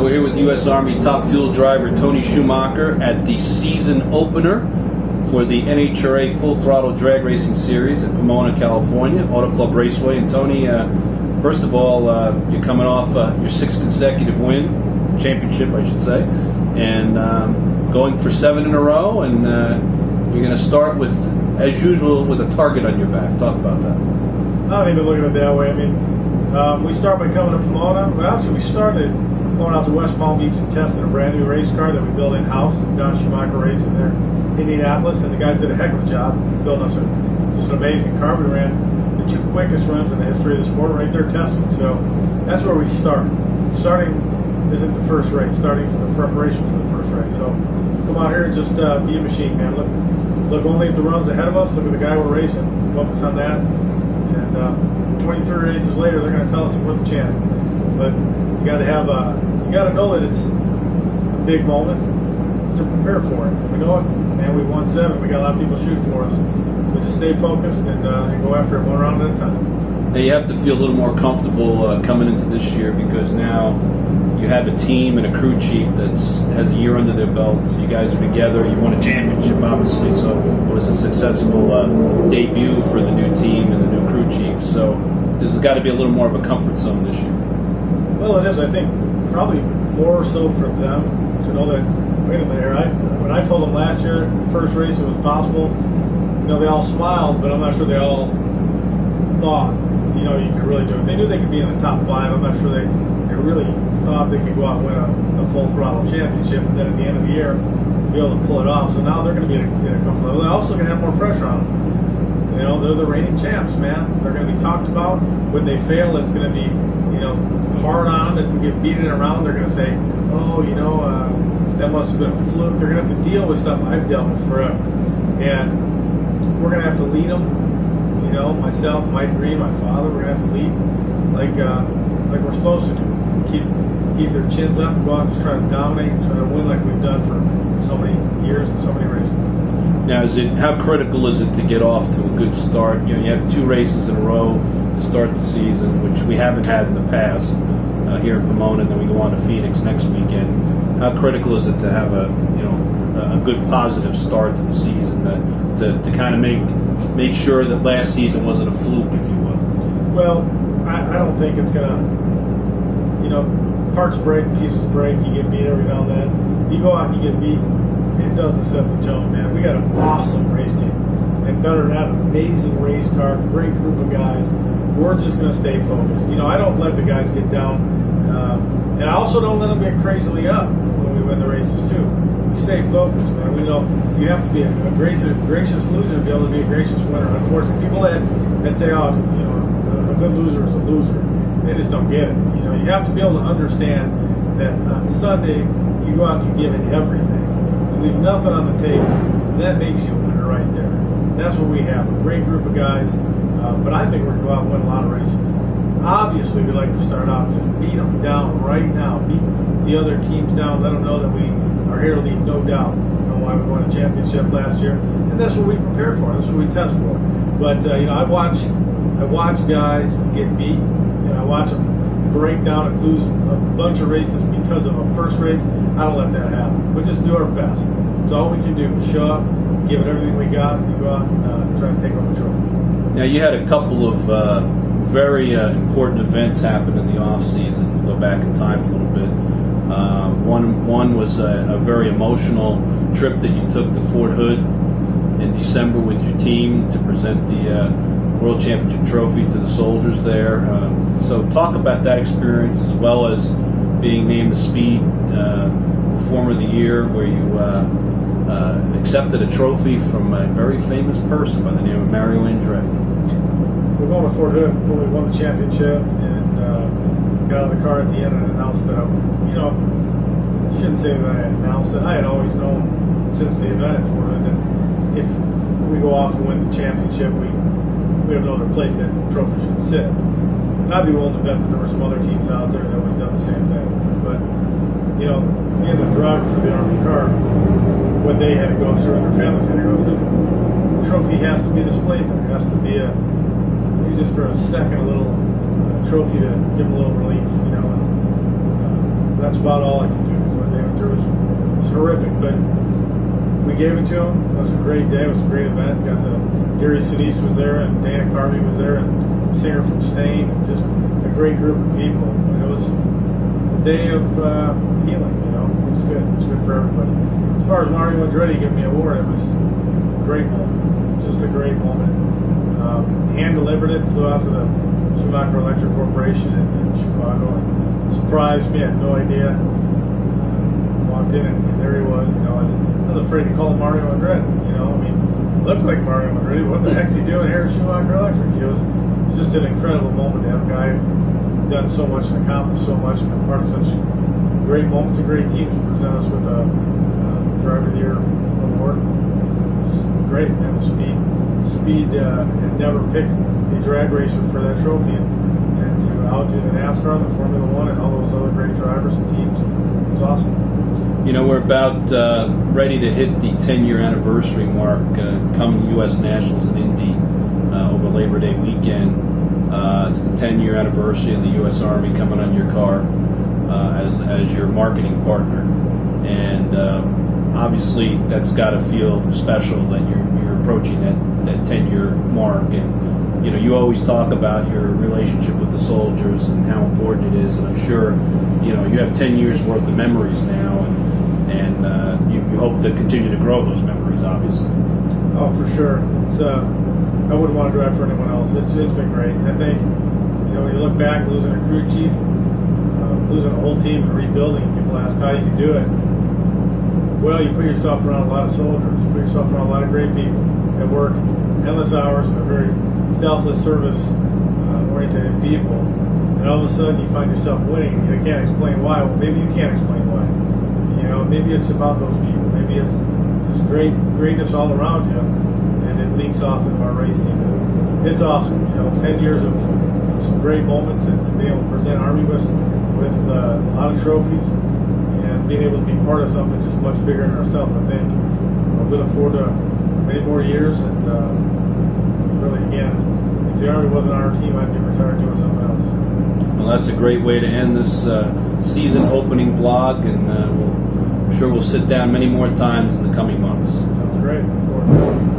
We're here with U.S. Army top fuel driver Tony Schumacher at the season opener for the NHRA Full Throttle Drag Racing Series at Pomona, California, Auto Club Raceway. And Tony, first of all, you're coming off your sixth consecutive win, championship I should say, and going for 7 in a row, and you're going to start with, as usual, with a target on your back. Talk about that. I don't even look at it that way. I mean, we start by coming to Pomona. Well, actually, we started going out to West Palm Beach and testing a brand new race car that we built in-house. Don Schumacher Racing there in Indianapolis, and the guys did a heck of a job building us just an amazing car. We ran the 2 quickest runs in the history of the sport right there testing. So that's where we start. Starting isn't the first race. Starting is the preparation for the first race. So come out here and just be a machine, man. Look only at the runs ahead of us. Look at the guy we're racing. Focus on that. And 23 races later, they're going to tell us if we're the champ. But you got to have you got to know that it's a big moment to prepare for it. We know it, man. We've won 7. We got a lot of people shooting for us. We just stay focused and go after it one round at a time. Now you have to feel a little more comfortable coming into this year, because now you have a team and a crew chief that has a year under their belts. You guys are together. You won a championship, obviously, so it was a successful debut for the new team and the new crew chief. So there's got to be a little more of a comfort zone this year. Well, it is. I think probably more so for them to know that, wait a minute here, when I told them last year, the first race it was possible, they all smiled, but I'm not sure they all thought, you could really do it. They knew they could be in the top 5. I'm not sure they really thought they could go out and win a full throttle championship, and then at the end of the year to be able to pull it off. So now they're going to be in a comfort level. They're also going to have more pressure on them. They're the reigning champs, man. They're going to be talked about. When they fail, it's going to be, hard on them. If we get beaten around, they're going to say, oh, that must have been a fluke. They're going to have to deal with stuff I've dealt with forever. And we're going to have to lead them. Myself, Mike Green, my father, we're going to have to lead like we're supposed to do. Keep their chins up and go out and just try to dominate and try to win like we've done for so many years and so many races. Now, how critical is it to get off to a good start? You have 2 races in a row to start the season, which we haven't had in the past here in Pomona, and then we go on to Phoenix next weekend. How critical is it to have a good positive start to the season to kind of make sure that last season wasn't a fluke, if you will? Well, I don't think it's going to. Parts break, pieces break, you get beat every now and then. You go out and you get beat, it doesn't set the tone, man. We got an awesome race team. And better than that, amazing race car, great group of guys. We're just going to stay focused. I don't let the guys get down. And I also don't let them get crazily up when we win the races, too. We stay focused, man. You have to be a gracious loser to be able to be a gracious winner. Unfortunately, people that say, oh, a good loser is a loser, they just don't get it. You have to be able to understand that on Sunday, you go out and you give it everything. You leave nothing on the table, and that makes you a winner right there. That's what we have, a great group of guys, but I think we're going to go out and win a lot of races. Obviously, we like to start out, just beat them down right now, beat the other teams down, let them know that we are here to lead, no doubt. Why we won a championship last year, and that's what we prepare for, that's what we test for. But, I watch guys get beat, and I watch them break down and lose a bunch of races because of a first race. I don't let that happen. We just do our best. It's all we can do. Show up, give it everything we got, and go out and try to take home the trophy. Now, you had a couple of very important events happen in the off season. We'll go back in time a little bit. One was a very emotional trip that you took to Fort Hood in December with your team to present the World Championship trophy to the soldiers there. So talk about that experience, as well as being named the Speed Performer of the Year, where you accepted a trophy from a very famous person by the name of Mario Andretti. We're going to Fort Hood when we won the championship, and got out of the car at the end and announced that I shouldn't say that I had announced it. I had always known since the event at Fort Hood that if we go off and win the championship, we have no other place that trophy should sit. And I'd be willing to bet that there were some other teams out there that would have done the same thing. But, being the driver for the Army car, what they had to go through and their families had to go through, the trophy has to be displayed there. It has to be maybe just for a second, a little trophy to give them a little relief, and that's about all I can do. So what they went through was horrific, but we gave it to them. It was a great day. It was a great event. Got to Gary Sinise was there, and Dana Carvey was there, and a singer from Stain, and just a great group of people. And it was a day of healing. You know, it was good. It was good for everybody. As far as Mario Andretti giving me an award, it was a great moment. Just a great moment. Hand delivered it. Flew out to the Schumacher Electric Corporation in Chicago and surprised me. I had no idea. Walked in and there he was. You know, I was afraid to call him Mario Andretti. You know, I mean, looks like Mario Andretti. What the heck's he doing here at Schumacher Electric? It was just an incredible moment to have a guy who's done so much and accomplished so much and been part of such great moments and great teams to present us with a Driver of the Year award. It was great. And the speed had never picked a drag racer for that trophy, and to outdo the NASCAR, the Formula One, and all those other great drivers and teams was awesome. You know, we're about ready to hit the 10-year anniversary mark, coming U.S. Nationals in Indy over Labor Day weekend. It's the 10-year anniversary of the U.S. Army coming on your car as your marketing partner, and obviously that's got to feel special that you're approaching that 10-year mark. And you know, you always talk about your relationship with the soldiers and how important it is, and I'm sure you know you have 10 years worth of memories now, and you hope to continue to grow those memories, obviously. Oh, for sure. It's I wouldn't want to drive for anyone else. It's been great. I think, you know, when you look back, losing a crew chief, losing a whole team and rebuilding, people ask how you can do it. Well, you put yourself around a lot of soldiers. You put yourself around a lot of great people that work endless hours and are very selfless, service-oriented people. And all of a sudden, you find yourself winning, and you can't explain why. Well, maybe you can't explain why. You know, maybe it's about those people. Maybe it's just greatness all around you, and it leaks off into our racing. It's awesome. You know, 10 years of some great moments, and being able to present Army with a lot of trophies, and being able to be part of something just much bigger than ourselves. I think we look forward to many more years, and really, again, if the Army wasn't on our team, I'd be retired doing something else. Well, that's a great way to end this season opening blog, and I'm sure we'll sit down many more times in the coming months. Sounds great. Look forward to it.